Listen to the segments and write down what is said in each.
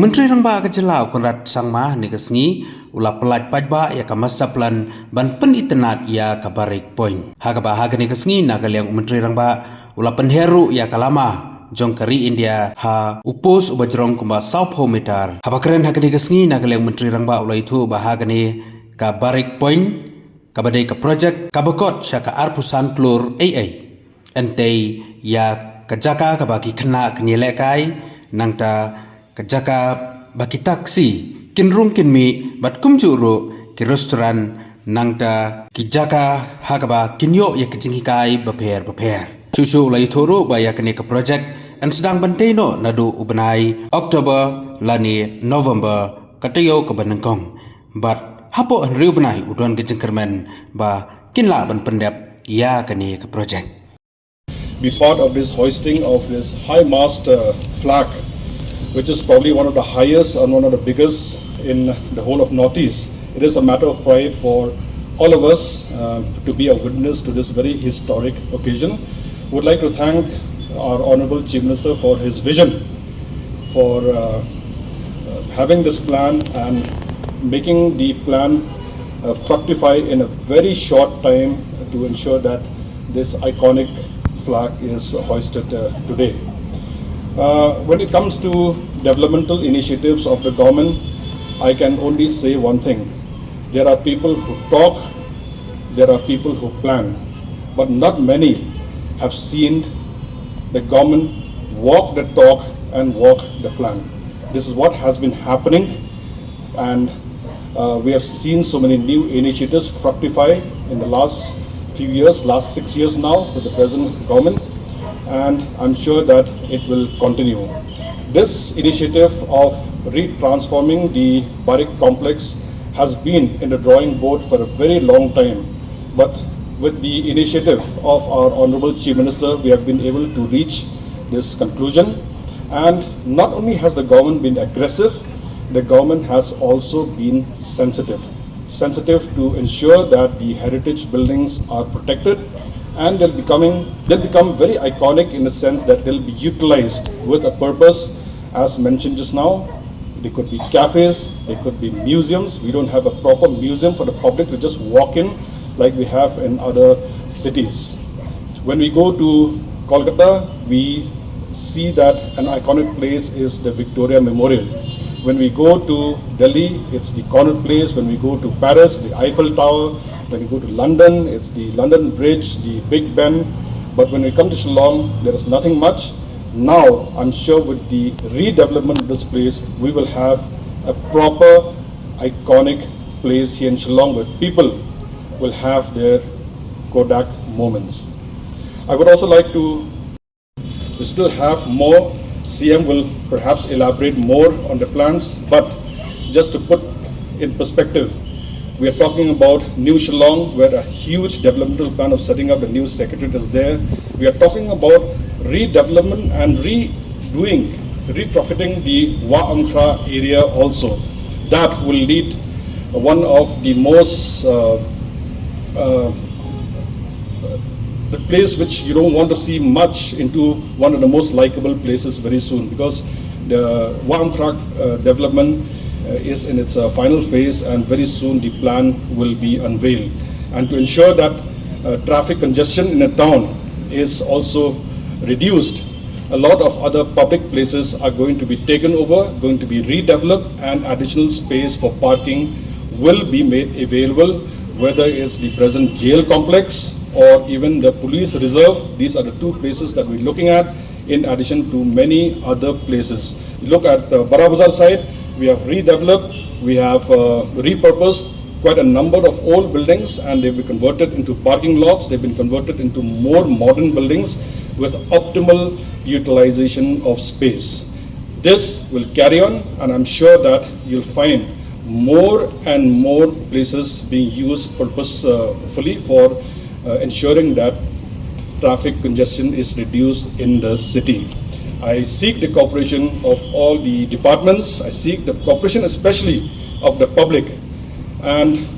Myntri Rangbah ka jelau konrat sangma ni kesngi ula pelat paidbah ïaka masaplan ban pynitynnat ïaka Barik point. Hagaba haga ni kesngi nagaliang Myntri Rangbah ula pynheru ïaka lama jong kari India ha upos ubajrong kumba South meter. Haba keren haga ni kesngi nagaliang Myntri Rangbah ula itu bahaga ni ka Barik point kabadai ka project kabakot siya ka arpusan klur entei ya kajaka kabaki kena kenyelekai nangta kajaka baki taksi kinrung kinmi bat kumjuru ki restoran nangta kijaka hagaba kinyo ya kijinghikai beper susu ulai thoro baya kene ka project an sedang banteno nadu ubenai Oktober lani November katayo ka banengkong bat hapo an riu benai udon kejengkermen ba kinla ban pendep ya kene ka project be part of this hoisting of this high mast flag, which is probably one of the highest and one of the biggest in the whole of Northeast. It is a matter of pride for all of us to be a witness to this very historic occasion. Would like to thank our Honorable Chief Minister for his vision, for having this plan and making the plan fructify in a very short time to ensure that this iconic flag is hoisted today. When it comes to developmental initiatives of the government, I can only say one thing. There are people who talk, there are people who plan, but not many have seen the government walk the talk and walk the plan. This is what has been happening, and we have seen so many new initiatives fructify in the last few years, last 6 years now with the present government, and I'm sure that it will continue. This initiative of retransforming the Barik complex has been in the drawing board for a very long time, but with the initiative of our Honorable Chief Minister, we have been able to reach this conclusion. And not only has the government been aggressive, the government has also been sensitive to ensure that the heritage buildings are protected, and they'll become very iconic in the sense that they'll be utilized with a purpose, as mentioned just now. They could be cafes, they could be museums. We don't have a proper museum for the public to just walk in like we have in other cities. When we go to Kolkata, we see that an iconic place is the Victoria Memorial. When we go to Delhi, it's the Connaught Place. When we go to Paris, the Eiffel Tower. When we go to London, it's the London Bridge, the Big Ben. But when we come to Shillong, there is nothing much. Now, I'm sure with the redevelopment of this place, we will have a proper, iconic place here in Shillong where people will have their Kodak moments. I would also like to still have more. CM will perhaps elaborate more on the plans, but just to put in perspective, we are talking about New Shillong, where a huge developmental plan of setting up the new secretariat is there. We are talking about redevelopment and retrofitting the Wa'amkra area also. That will lead one of the most the place which you don't want to see much into one of the most likable places very soon, because the Wa'amkra development is in its final phase, and very soon the plan will be unveiled. And to ensure that traffic congestion in a town is also reduced, a lot of other public places are going to be taken over, going to be redeveloped, and additional space for parking will be made available, whether it's the present jail complex or even the police reserve. These are the two places that we're looking at, in addition to many other places. Look at the Barazar side, we have redeveloped, we have repurposed quite a number of old buildings, and they've been converted into parking lots. They've been converted into more modern buildings with optimal utilization of space. This will carry on, and I'm sure that you'll find more and more places being used purposefully for ensuring that traffic congestion is reduced in the city. I seek the cooperation of all the departments. I seek the cooperation especially of the public. And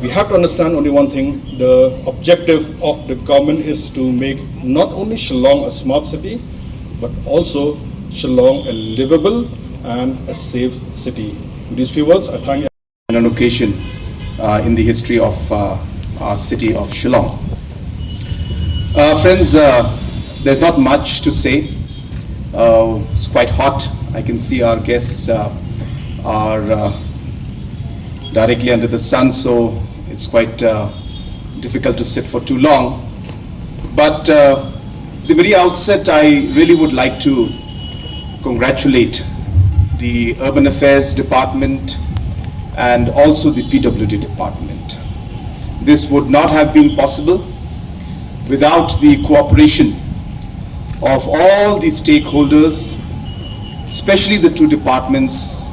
we have to understand only one thing. The objective of the government is to make not only Shillong a smart city, but also Shillong a livable and a safe city. With these few words, I thank an occasion in the history of our city of Shillong. Friends, there's not much to say. It's quite hot. I can see our guests are directly under the sun, so it's quite difficult to sit for too long. But the very outset, I really would like to congratulate the Urban Affairs Department and also the PWD Department. This would not have been possible without the cooperation of all the stakeholders, especially the two departments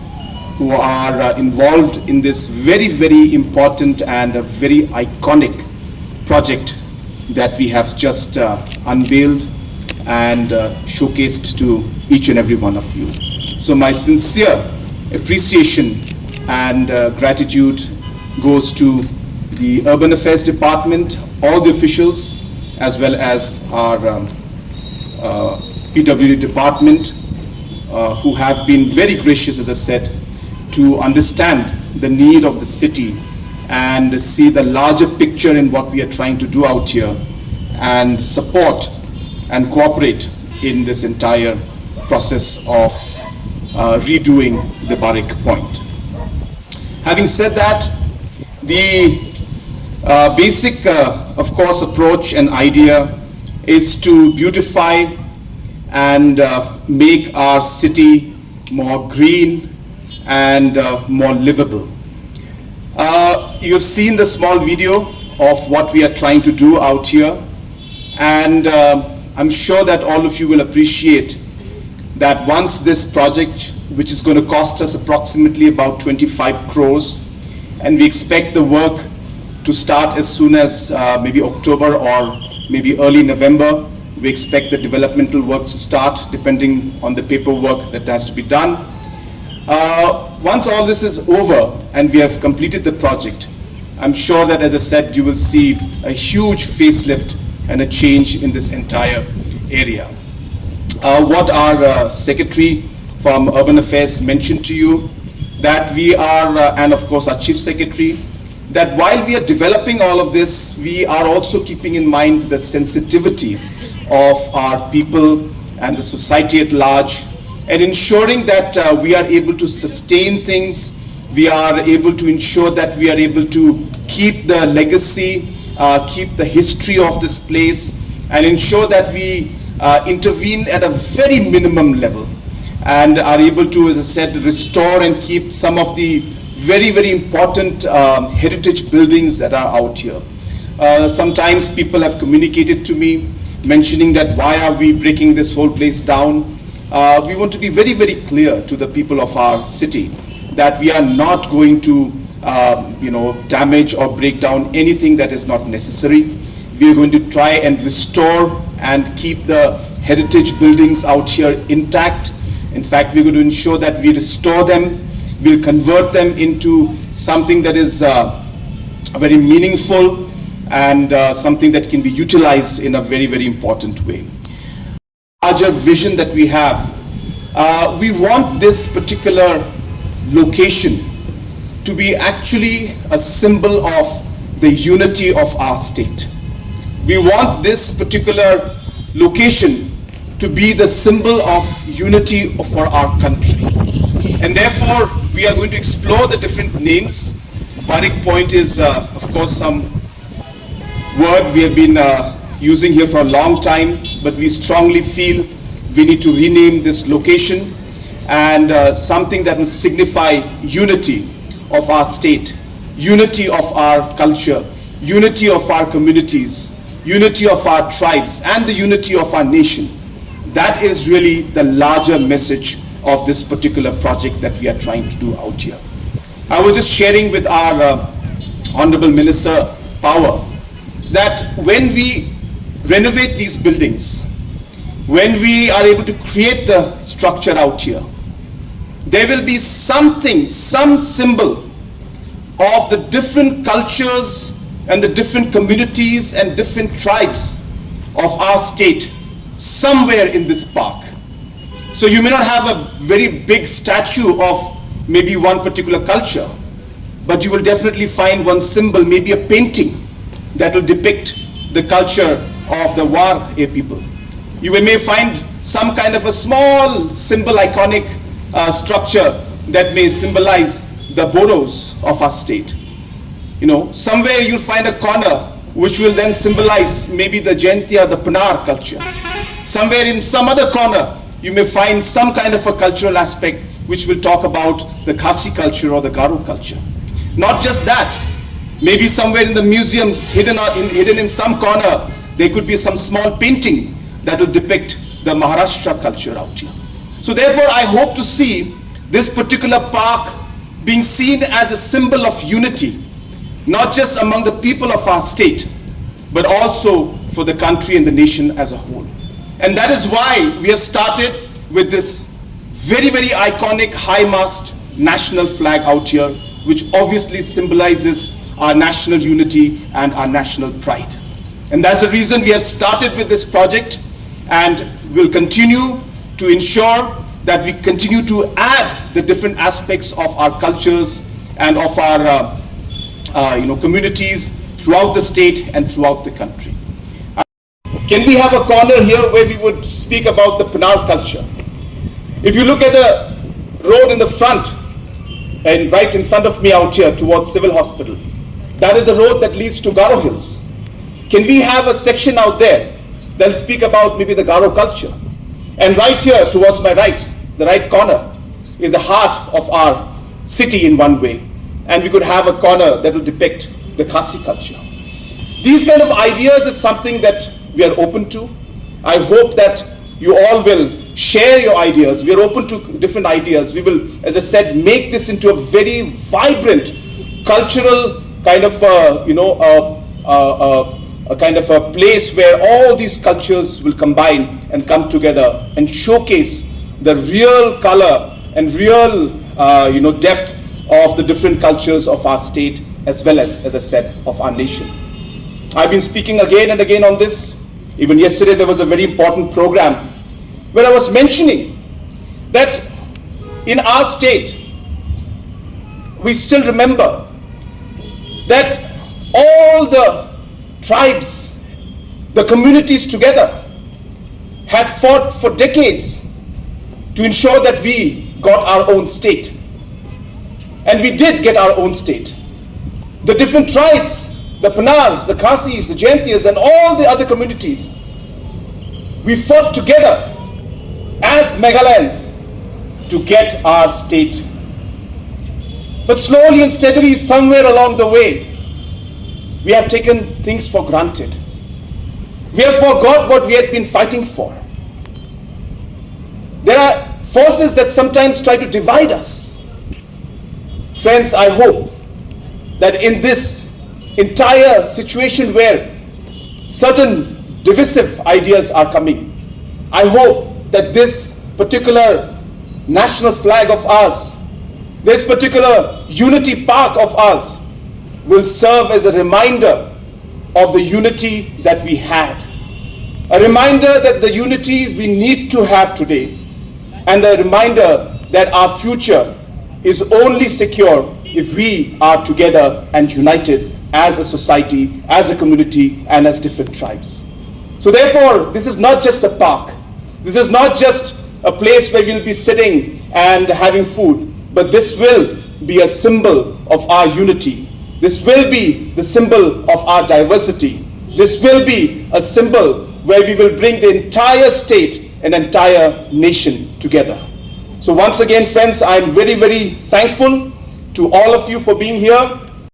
who are involved in this very, very important and a very iconic project that we have just unveiled and showcased to each and every one of you. So my sincere appreciation and gratitude goes to the Urban Affairs Department, all the officials, as well as our PWD Department, who have been very gracious, as I said, to understand the need of the city and see the larger picture in what we are trying to do out here and support and cooperate in this entire process of redoing the Barik point. Having said that, the basic, of course, approach and idea is to beautify and make our city more green and more livable. You've seen the small video of what we are trying to do out here, and I'm sure that all of you will appreciate that once this project, which is going to cost us approximately about 25 crores, and we expect the work to start as soon as maybe October or maybe early November. We expect the developmental work to start depending on the paperwork that has to be done. Once all this is over and we have completed the project, I'm sure that, as I said, you will see a huge facelift and a change in this entire area. What our Secretary from Urban Affairs mentioned to you, that we are, and of course our Chief Secretary, that while we are developing all of this, we are also keeping in mind the sensitivity of our people and the society at large, and ensuring that we are able to sustain things, we are able to ensure that we are able to keep the legacy, keep the history of this place, and ensure that we intervene at a very minimum level and are able to, as I said, restore and keep some of the very, very important heritage buildings that are out here. Sometimes people have communicated to me mentioning that why are we breaking this whole place down? We want to be very, very clear to the people of our city that we are not going to damage or break down anything that is not necessary. We are going to try and restore and keep the heritage buildings out here intact. In fact, we're going to ensure that we restore them, we'll convert them into something that is very meaningful and something that can be utilized in a very, very important way. Larger vision that we have, we want this particular location to be actually a symbol of the unity of our state. We want this particular location to be the symbol of unity for our country. And therefore, we are going to explore the different names. Barik Point is, of course, some word we have been using here for a long time, but we strongly feel we need to rename this location and something that will signify unity of our state, unity of our culture, unity of our communities, unity of our tribes, and the unity of our nation. That is really the larger message of this particular project that we are trying to do out here. I was just sharing with our Honorable Minister Power that when we renovate these buildings, when we are able to create the structure out here, there will be something, some symbol of the different cultures and the different communities and different tribes of our state somewhere in this park. So you may not have a very big statue of maybe one particular culture, but you will definitely find one symbol, maybe a painting that will depict the culture of the War people. You may find some kind of a small symbol, iconic structure that may symbolize the Boros of our state. You know, somewhere you'll find a corner which will then symbolize maybe the Jaintia, the pynher culture. Somewhere in some other corner, you may find some kind of a cultural aspect which will talk about the Khasi culture or the Garo culture. Not just that, maybe somewhere in the museum, hidden in some corner, there could be some small painting that will depict the Maharashtra culture out here. So therefore, I hope to see this particular park being seen as a symbol of unity, not just among the people of our state, but also for the country and the nation as a whole. And that is why we have started with this very, very iconic high-mast national flag out here, which obviously symbolizes our national unity and our national pride. And that's the reason we have started with this project, and will continue to ensure that we continue to add the different aspects of our cultures and of our communities throughout the state and throughout the country. Can we have a corner here where we would speak about the pynher culture? If you look at the road in the front, and right in front of me out here towards Civil Hospital, that is the road that leads to Garo Hills. Can we have a section out there that'll speak about maybe the Garo culture? And right here towards my right, the right corner, is the heart of our city in one way. And we could have a corner that will depict the Khasi culture. These kind of ideas is something that we are open to. I hope that you all will share your ideas. We are open to different ideas. We will, as I said, make this into a very vibrant cultural kind of a kind of a place where all these cultures will combine and come together and showcase the real color and real depth of the different cultures of our state, as well as I said, of our nation. I've been speaking again and again on this. Even yesterday there was a very important program where I was mentioning that in our state, we still remember that all the tribes, the communities together had fought for decades to ensure that we got our own state. And we did get our own state. The different tribes, the Pynhers, the Khasis, the Jaintias, and all the other communities, we fought together as Meghalayans to get our state. But slowly and steadily, somewhere along the way, we have taken things for granted. We have forgot what we had been fighting for. There are forces that sometimes try to divide us. Friends, I hope that in this entire situation where certain divisive ideas are coming, I hope that this particular national flag of ours, this particular unity park of ours, will serve as a reminder of the unity that we had. A reminder that the unity we need to have today, and a reminder that our future is only secure if we are together and united as a society, as a community, and as different tribes. So therefore, this is not just a park. This is not just a place where we'll be sitting and having food, but this will be a symbol of our unity. This will be the symbol of our diversity. This will be a symbol where we will bring the entire state and entire nation together. So once again, friends, I'm very, very thankful to all of you for being here.